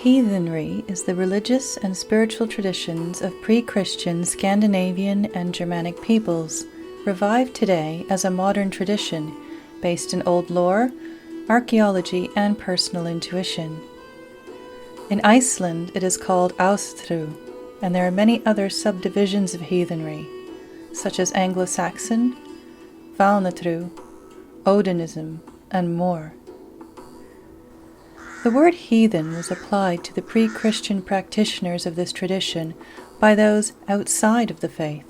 Heathenry is the religious and spiritual traditions of pre-Christian Scandinavian and Germanic peoples, revived today as a modern tradition based in old lore, archaeology, and personal intuition. In Iceland it is called Austru, and there are many other subdivisions of heathenry, such as Anglo-Saxon, Valnatru, Odinism, and more. The word heathen was applied to the pre-Christian practitioners of this tradition by those outside of the faith.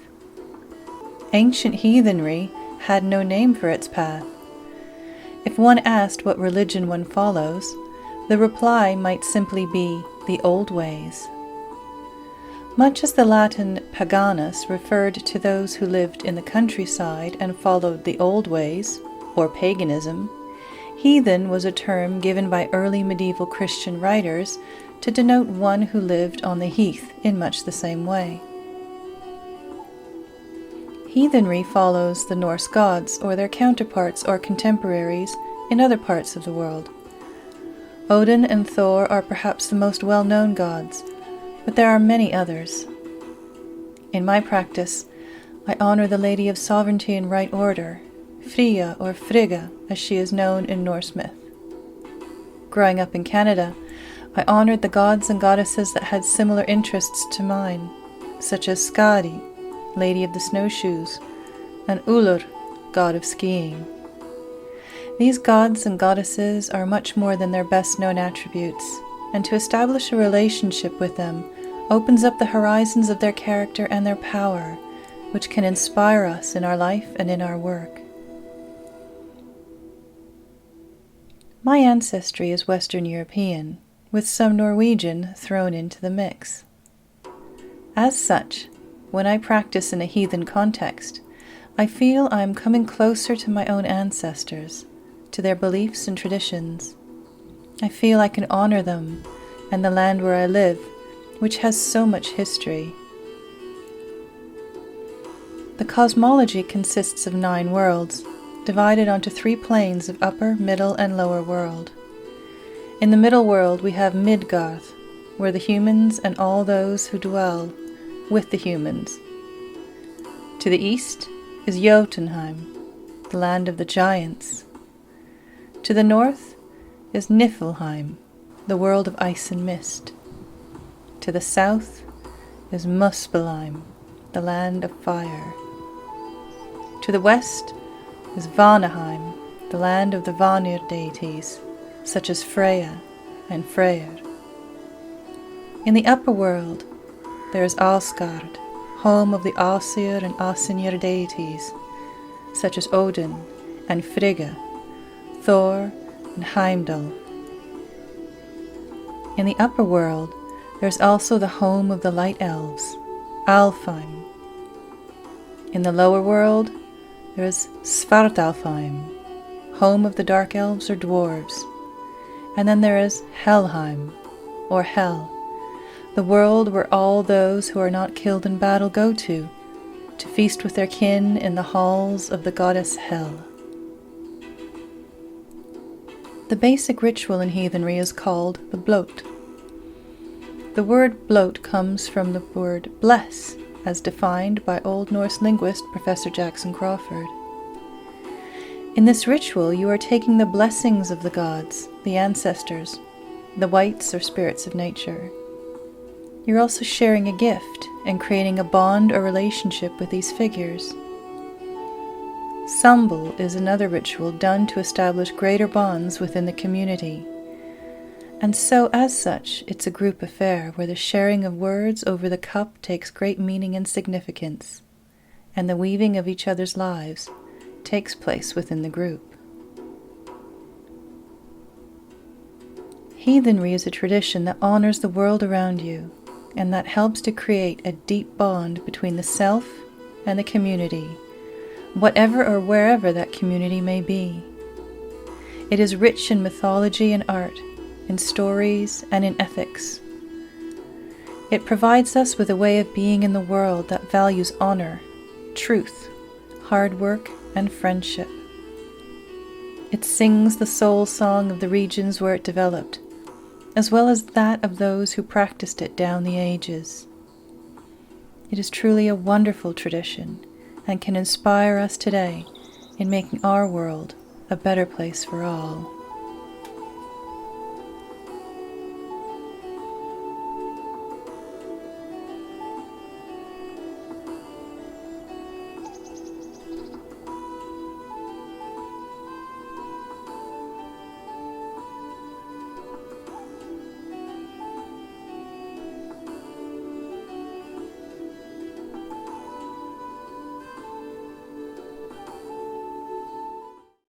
Ancient heathenry had no name for its path. If one asked what religion one follows, the reply might simply be the old ways. Much as the Latin paganus referred to those who lived in the countryside and followed the old ways, or paganism, heathen was a term given by early medieval Christian writers to denote one who lived on the Heath in much the same way. Heathenry follows the Norse gods or their counterparts or contemporaries in other parts of the world. Odin and Thor are perhaps the most well-known gods, but there are many others. In my practice, I honor the Lady of Sovereignty and Right Order, Freya or Frigga as she is known in Norse myth. Growing up in Canada, I honored the gods and goddesses that had similar interests to mine, such as Skadi, Lady of the Snowshoes, and Ullr, god of skiing. These gods and goddesses are much more than their best-known attributes, and to establish a relationship with them opens up the horizons of their character and their power, which can inspire us in our life and in our work. My ancestry is Western European, with some Norwegian thrown into the mix. As such, when I practice in a heathen context, I feel I am coming closer to my own ancestors, to their beliefs and traditions. I feel I can honor them and the land where I live, which has so much history. The cosmology consists of 9 worlds, divided onto 3 planes of upper, middle, and lower world. In the middle world we have Midgard, where the humans and all those who dwell with the humans. To the east is Jotunheim, the land of the giants. To the north is Niflheim, the world of ice and mist. To the south is Muspelheim, the land of fire. To the west is Vanaheim, the land of the Vanir deities, such as Freya and Freyr. In the upper world, there is Asgard, home of the Asir and Asinir deities, such as Odin and Frigga, Thor and Heimdall. In the upper world, there is also the home of the light elves, Alfheim. In the lower world, there is Svartalfheim, home of the dark elves or dwarves. And then there is Helheim, or Hell, the world where all those who are not killed in battle go to feast with their kin in the halls of the goddess Hel. The basic ritual in heathenry is called the blot. The word blot comes from the word bless, as defined by Old Norse linguist Professor Jackson Crawford. In this ritual, you are taking the blessings of the gods, the ancestors, the wights or spirits of nature. You're also sharing a gift and creating a bond or relationship with these figures. Sambal is another ritual done to establish greater bonds within the community. And so, as such, it's a group affair where the sharing of words over the cup takes great meaning and significance, and the weaving of each other's lives takes place within the group. Heathenry is a tradition that honors the world around you, and that helps to create a deep bond between the self and the community, whatever or wherever that community may be. It is rich in mythology and art, in stories and in ethics. It provides us with a way of being in the world that values honor, truth, hard work, and friendship. It sings the soul song of the regions where it developed, as well as that of those who practiced it down the ages. It is truly a wonderful tradition and can inspire us today in making our world a better place for all.